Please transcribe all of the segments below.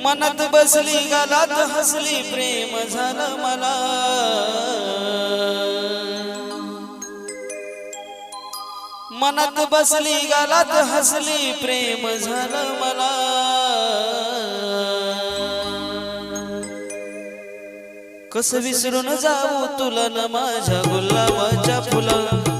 मनात बसली गालात हसली प्रेम झालं मला मनात बसली गालात हसली प्रेम झालं मला कसं विसरून जाऊ तुला न माझ्या गुलाबाच्या फुला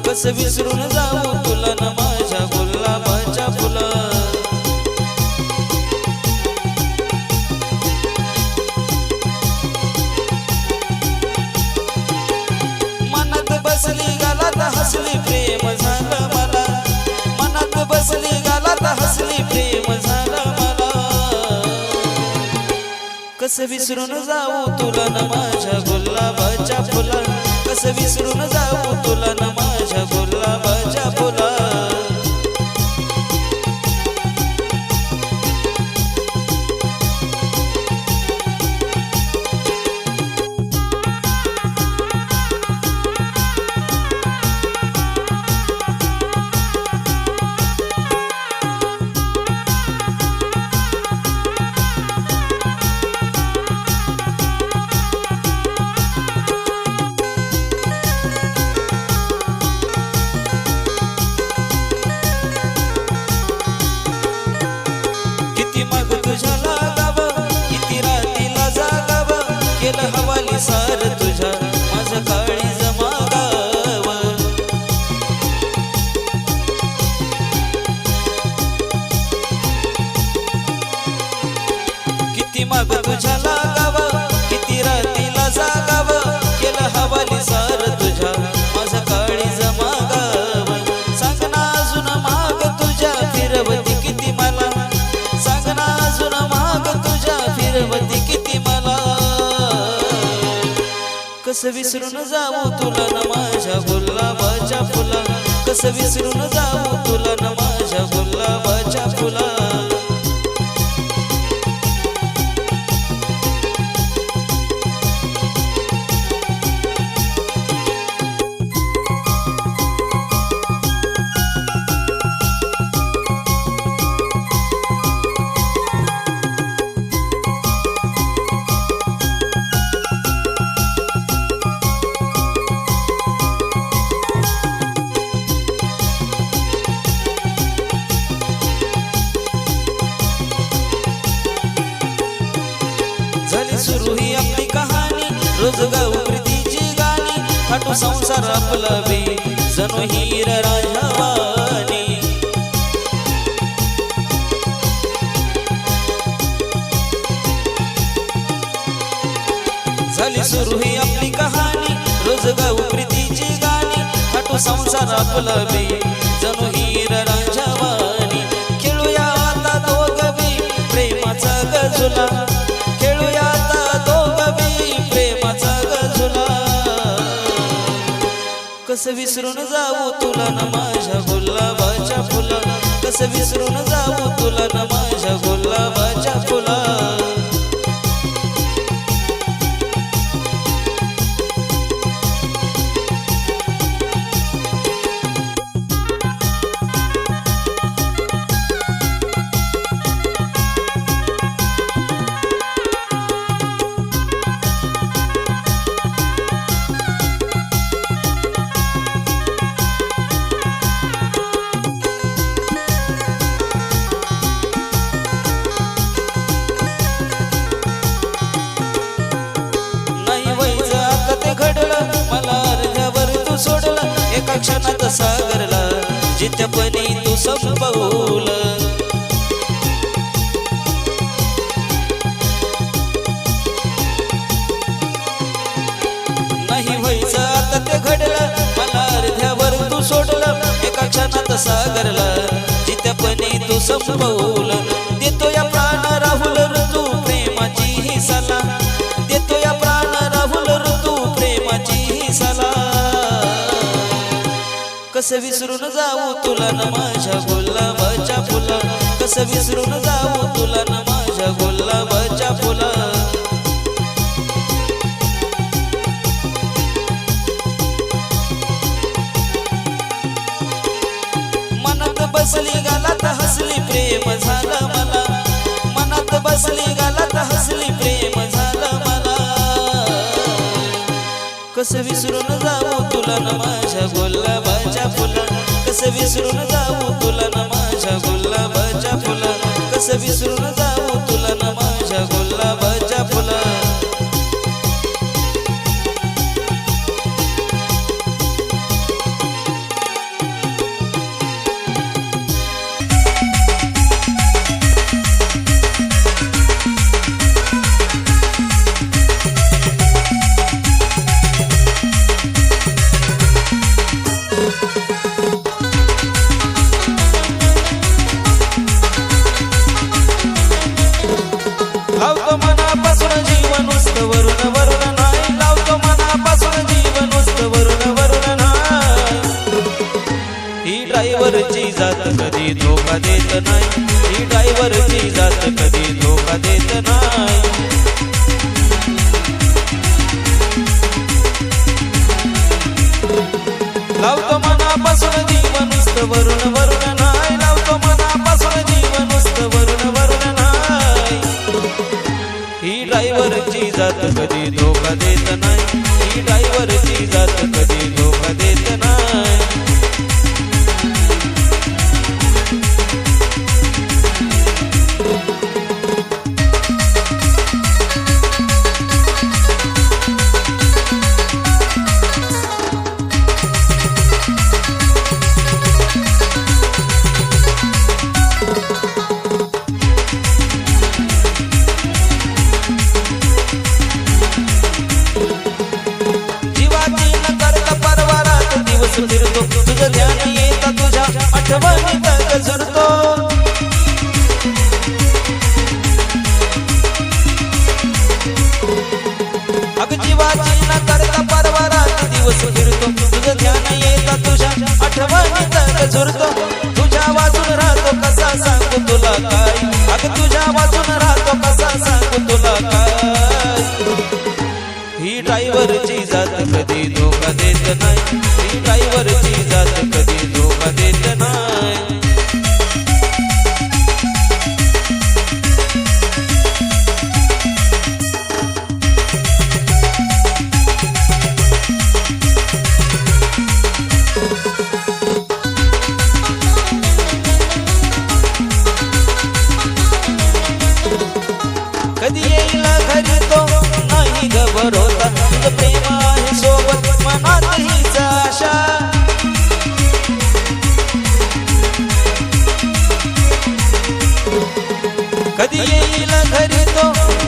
कसं विसरून जाऊ तुला न माझ्या गुलाबाच्या फुला मनात बसली गालात हसली प्रेम झालं मला मनात बसली गालात हसली प्रेम झालं मला कसं विसरून जाऊ तुला न माझ्या गुलाबाच्या फुला कसं विसरून जाऊ तुला न माझ्या गुलाबाच्या फुला हवाली सार तुझ्या माझं काळी जमागाव किती माग तुझ्या लागाव किती रातीला जागाव केलं हवाली सार तुझ्या माझं काळी जमागाव सांग ना अजून माग तुझ्या फिरवती किती मला सांग ना अजून माग तुझ्या फिरवती किती मला कसं विसरून जाऊ तुला न माझ्या गुलाबाच्या फुला कसं विसरून जाऊ तुला न माझ्या गुलाबाच्या फुला सुरू ही आपली कहाणी रोज गाऊ प्रीतीची गाणी खाटू संसार आपला बी जणू हीर राजावानी झाली सुरू ही आपली कहाणी रोज गाऊ प्रीतीची गाणी खाटू संसार आपला बी जणू हीर राजावानी खेळूया आता दोघं बी प्रेमाचा गजुला कसं विसरून जाऊ तुला न माझ्या गुलाबाच्या फुला कसं विसरून जाऊ तुला न माझ्या गुलाबाच्या फुला एका क्षणात सागरला जित्यपणी तू संपवल नाही व्हायचं आता ते घडलं मला अर्ध्यावर तू सोडलं एका क्षणात सागरला जित्यपणी तू संपवल देतो या प्राण राहुल ऋतू प्रेमाची ही सला देतो या प्राण राहुल ऋतू प्रेमाची ही सला कसं विसरून जाऊ तुला न माझ्या गुलाबाच्या फुला कसं विसरून जाऊ तुला न माझ्या गुलाबाच्या फुला मनात बसली गालात हसली प्रेम झालं मला मनात बसली गालात हसली प्रेम झालं मला कसं विसरून जाऊ तुला न माझ्या गुलाबाच्या फुला कसं विसरून जाऊ तुला न माझ्या गुलाबाच्या फुला कसं विसरून जाऊ तुला न माझ्या गुलाबाच्या फुला लावतो मनापासून जीवन नुसतं वरून वरून नाही लावतो मनापासून जीवन नुसतं वरून वरून नाही ही ड्रायव्हरची जात कधी धोका देत नाही ही ड्रायव्हरची जात कधी धोका देत नाही लावतो मनापासून जीवन नुसतं वरून वरून नाही लावतो मनापासून जीवन नुसतं वरून वरून नाही ही ड्रायव्हरची जात कधी धोका देत नाही ही ड्रायव्हरची जात कधी धोका देत नाही फिरतो तुझं ध्यान येत तुझ्या आठवणीत गजरतो अग जीवाची न करता परवारात दिवस फिरतो तुझं ध्यान येत तुझ्या आठवणीत गजरतो तुझ्या वाचून राहतो कसा सांगू तुला काय अग तुझ्या वाचून राहतो कसा सांगू तुला काय ही ड्रायव्हरची जात कधी धोका देत नाही ही ड्रायव्हरची जात कधी धोका देत नाही कधी येईल घरी तो नाही घबरवता तुझं प्रेम आहे सोबत मनात हीच आशा कधी येईल घरी तो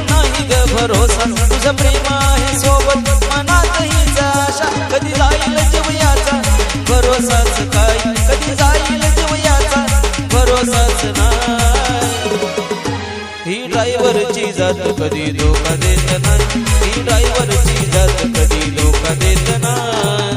नाही ग भरोसा तुझं प्रेम आहे सोबत मनात हीच आशा कधी जाईल जीव याचा भरोसाच काय कधी जाईल जीव याचा भरोसाच नाही ही ड्रायव्हरची जात कधी धोका देत नाही ही ड्रायव्हरची जात कधी धोका देत नाही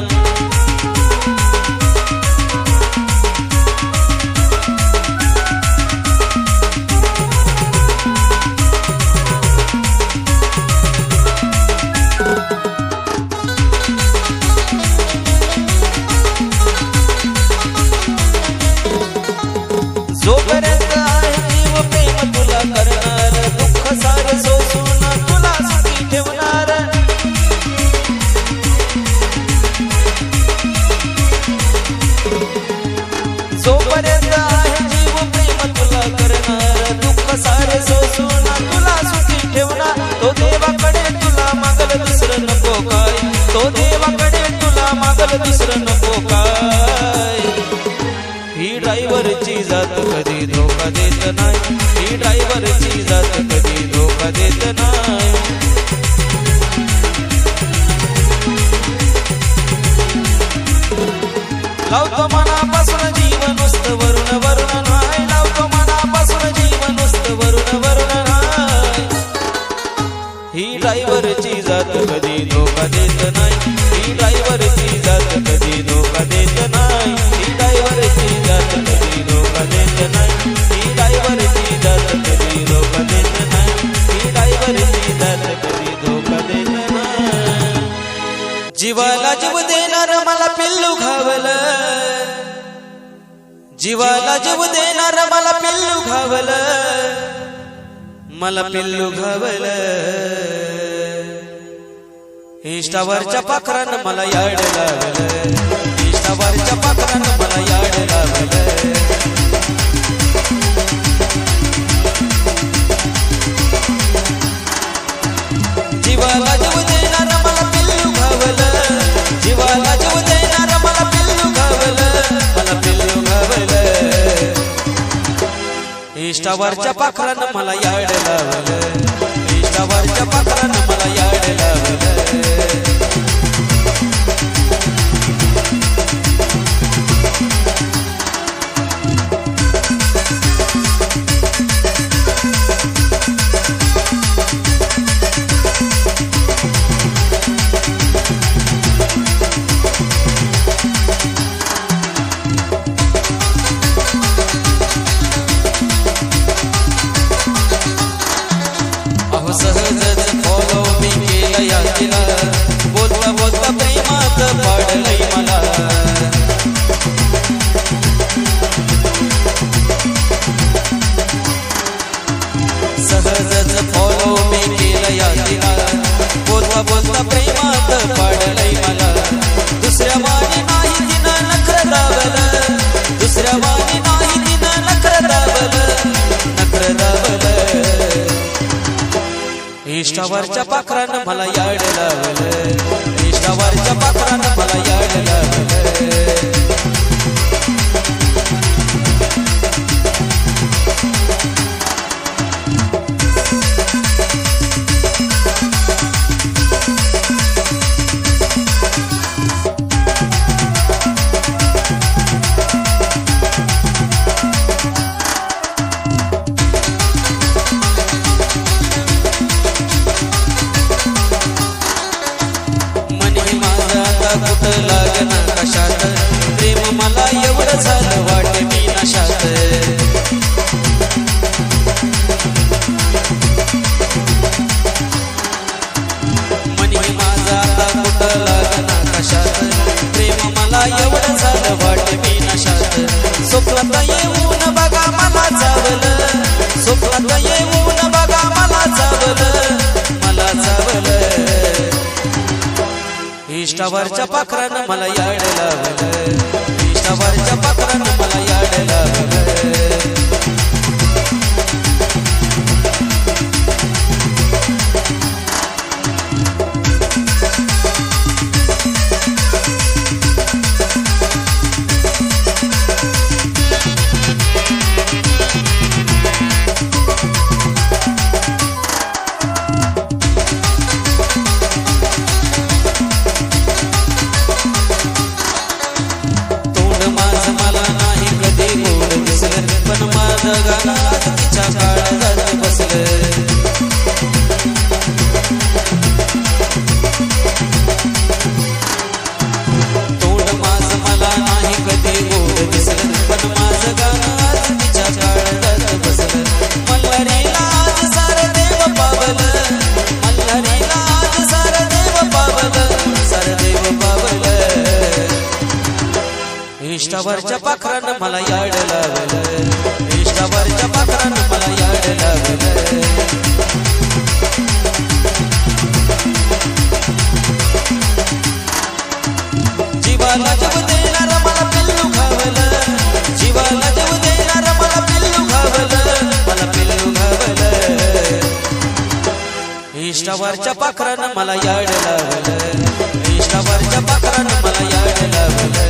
जोपर्यंत आहे जीव प्रेम तुला करणार दुःख सार सोसून तुला सुखी ठेवणार जोपर्यंत आहे जीव प्रेम तुला करणार दुःख सारे सोसून तुला सुखी ठेवणार तो देवाकडे तुला मागल दुसरं नको काय तो देवाकडे तुला मागल दुसरं नको काय ही ड्रायव्हरची जात कधी धोका देत नाही ही ड्रायव्हरची जात कधी धोका देत नाही लावतो मनापासून जीवन नुसतं वरून वरून नाही लावतो मनापासून जीवन नुसतं वरून वरून नाही ही ड्रायव्हरची जात कधी धोका देत नाही ही ड्रायव्हरची जात कधी धोका देत नाही ही ड्रायव्हरची जात कधी धोका देत नाही ही ड्रायव्हरची जात कधी धोका देत नाही ही ड्रायव्हरची जात कधी धोका देत नाही जीवाला जीव देणार मला पिल्लू घावलं जीवाला जीव देणार मला पिल्लू घावलं मला पिल्लू घावलं इष्टावरच्या पाखरानं मला याड लावलं इष्टावरच्या पाखरानं मला याड लावलं जीवाला जीव देणार मला पिल्लू घावलं जीवाला जीव देणार मला पिल्लू घावलं मला पिल्लू घावलं इष्टावरच्या पाखरानं मला याड लावलं इष्टावरच्या पाखरानं मला याड लावलं सहजच फॉलो मी केलं या तिला बोलता बोलता प्रेमात पाडलंय मला सहजच फॉलो मी केलं या तिला बोलता बोलता प्रेमात पाडलंय मला दुसऱ्या वाणी नाही तिनं नखर दाबलं दुसऱ्या वाणी नाही तिनं नखर दाबलं नखर दाबलं इष्टावरच्या पाखरानं मला याड लावलं इष्टावरच्या पाखरानं मला याड लावलं कुठं लागना कशात प्रेम मला एवढं झालं वाटे मी नशात मनी माझा आता कुठं लागना कशात प्रेम मला एवढं झालं वाटे मी नशात स्वप्नात येऊन बघा मला चावलं स्वप्नात येऊन बघा मला चावलं मला चावलं इष्टावरच्या पाखरानं मला याड लावलं इष्टावरच्या पाखरानं मला याड लावलं पण माझं गाणं तिच्या काळजात बसलं तोंड माझं मला नाही कधी गोड दिसलं पण माझं गाणं तिच्या काळजात बसलं मल्हारीला आज सारं देव पावलं मल्हारीला आज सारं देव पावलं सारं देव पावलं इष्टावरच्या पाखरानं मला याड लावलं इष्टावरच्या पाखरानं मला याड लावलं जीवाला जीव देणार मला पिल्लू घावलं जीवाला जीव देणार मला पिल्लू घावलं मला पिल्लू घावलं इष्टावरच्या पाखरानं मला याड लावलं इष्टावरच्या पाखरानं मला याड लावलं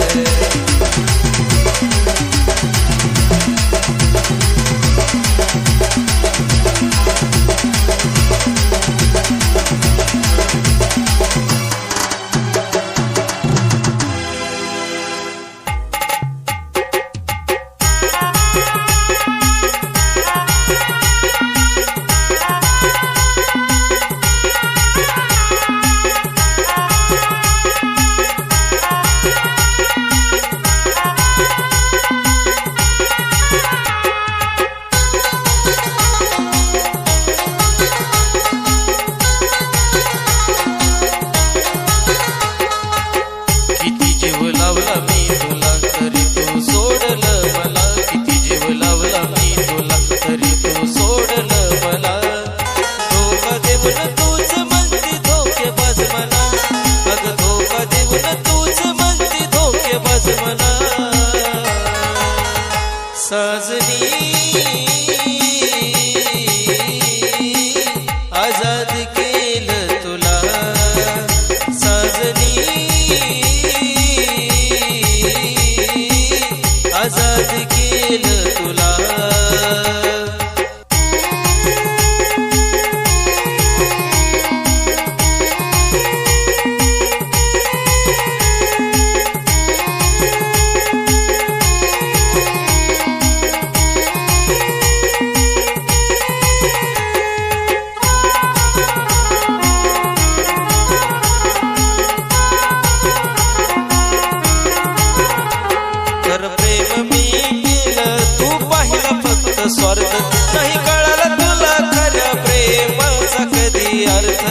नाही कळाला तुला खऱ्या प्रेमाचा कधी अर्थ.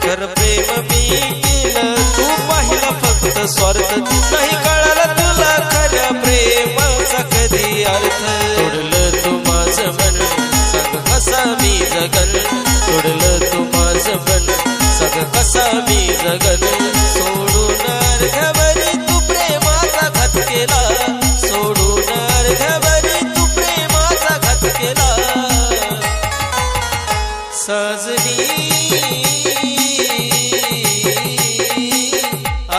खरं प्रेम मी केलं तू पाहिला फक्त स्वार्थ. नाही कळाला तुला खऱ्या प्रेमाचा कधी अर्थ. तोडलं तू माझं मन सांग कसा मी जगन. तोडलं तू माझं मन सांग कसा मी जगन. सोडून अर्ध्यावरी तू प्रेमाचा घात केला. सोडून अर्ध्यावरी तू प्रेमाचा घात केला. साजनी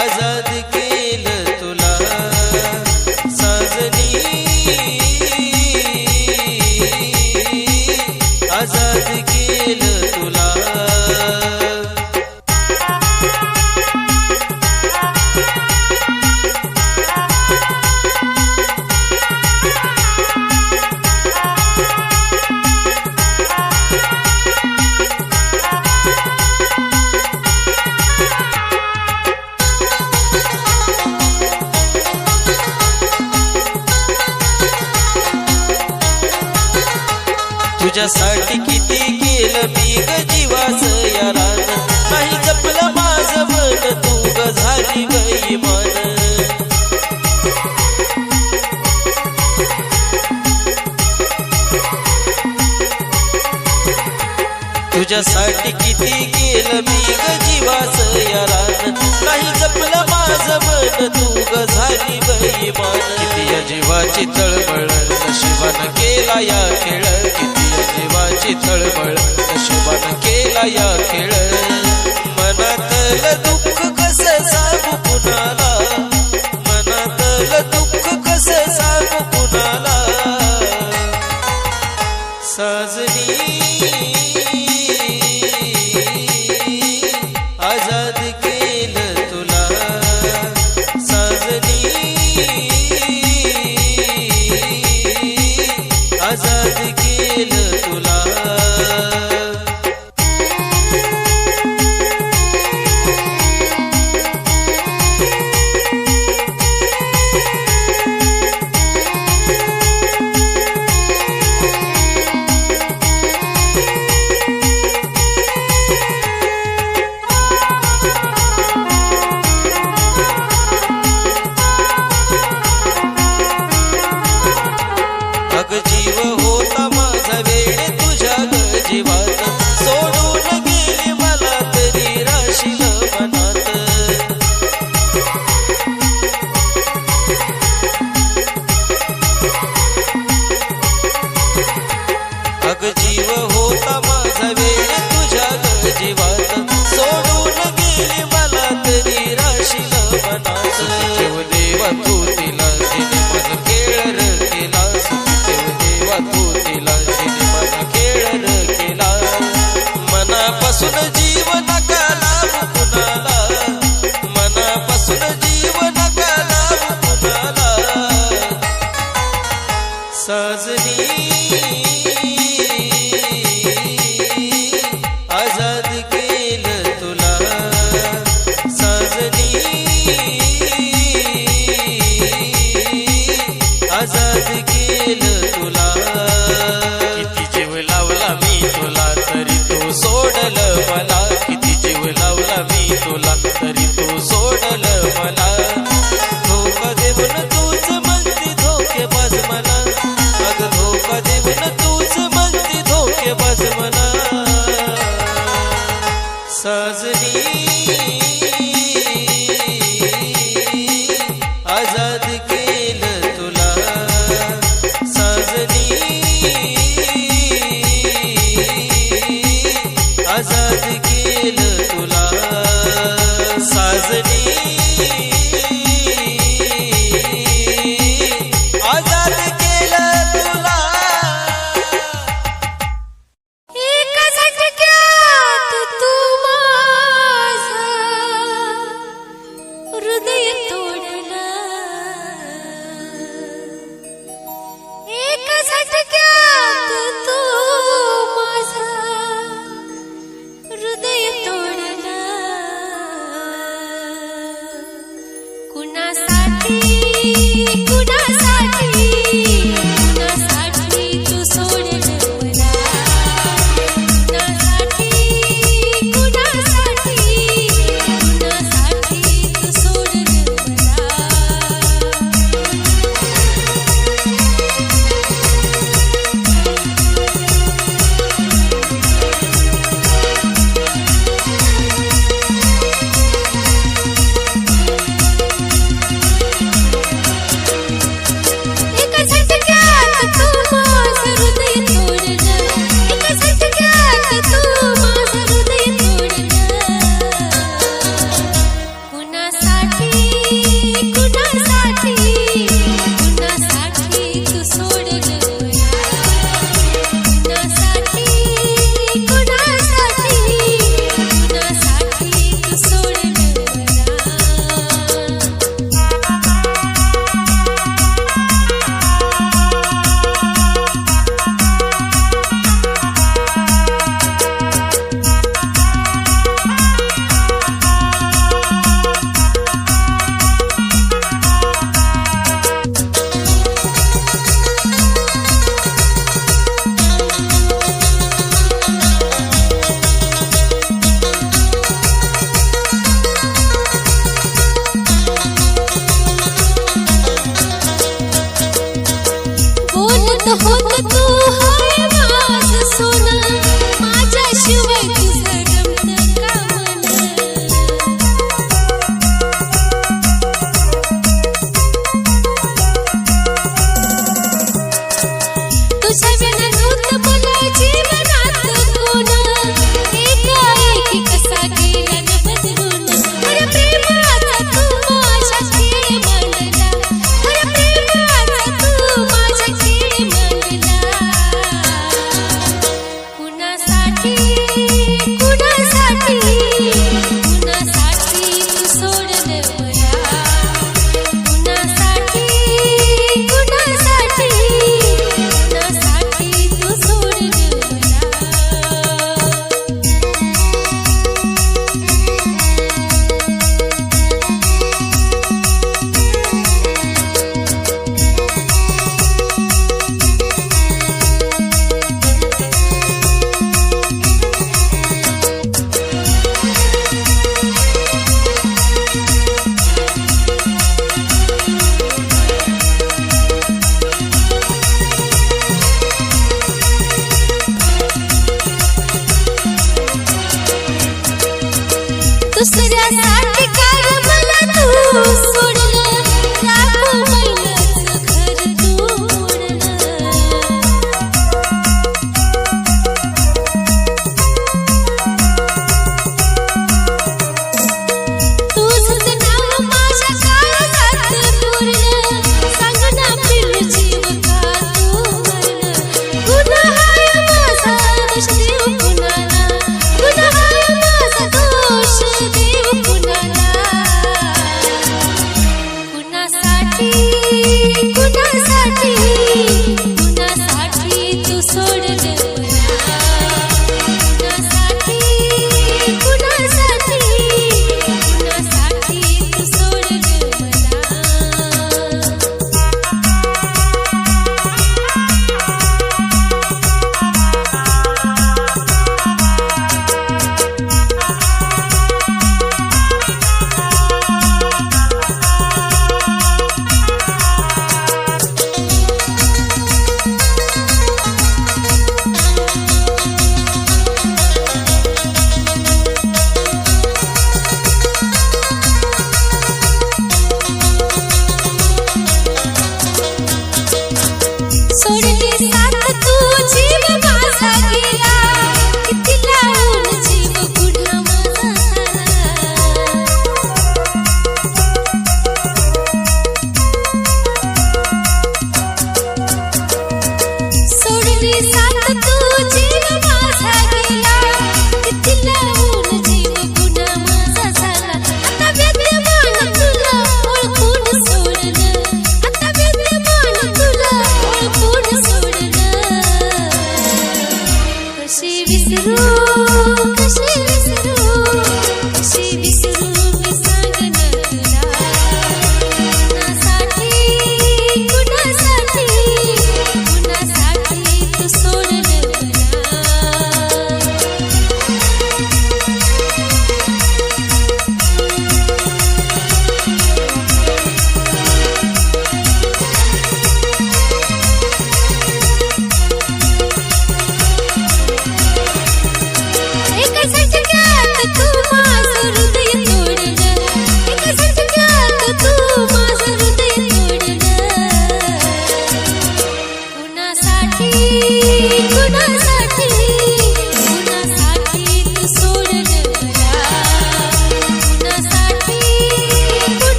आजाद केलं तुला. साजनी आजाद केलं तुला. तुझ्यासाठी किती केलं मी ग जीवाचं यारान. नाही जपलं माझं मन तू ग झाली ग इमान. तुझ्यासाठी किती केलं मी ग जीवाचं यारान. नाही जपलं माझं मन तू ग झाली ग इमान. किती या जीवाची तळमळ नशिबानं केला या खेळ. किती जीवाची तळमळ नशिबानं केला या खेळ. मनातलं दुःख कसं सांगू कुणाला. मनातलं दुःख कसं सांगू कुणाला. साजनी आजाद केलं तुला. साजनी आजाद केलं तुला. अग जीव होता माझा वेळ तुझ्या ग जीवात. सोडून गेली मला तरी राशील मनात. अग जीव होता माझा वेळ तुझ्या ग जीवात. सोडून गेली मला तरी राशील मनात. ठेव देवा तू तिला जिने मन खेळ केला. तू तिला जिने मन खेळ केला. मनापासून जीव नका लावू कुणाला. मनापासून जीव नका लावू कुणाला. साजनी आजाद केलं तुला. साजनी आजाद केलं तुला. किती जीव लावला मी तुला तरी तू सोडलं मला. किती जीव लावला मी तुला तरी तू सोडलं मला. धोका देऊन तूच म्हणती धोकेबाज मला. अग धोका देऊन तूच म्हणती धोकेबाज मला. साजनी आजाद केलं तुला. साजनी आजाद केलं तुला. साजनी आजाद केलं तुला. एका झटक्यात तू माझं हृदय तोडलं. एका झटक्यात तू माझं हृदय तोडलं. सोडलं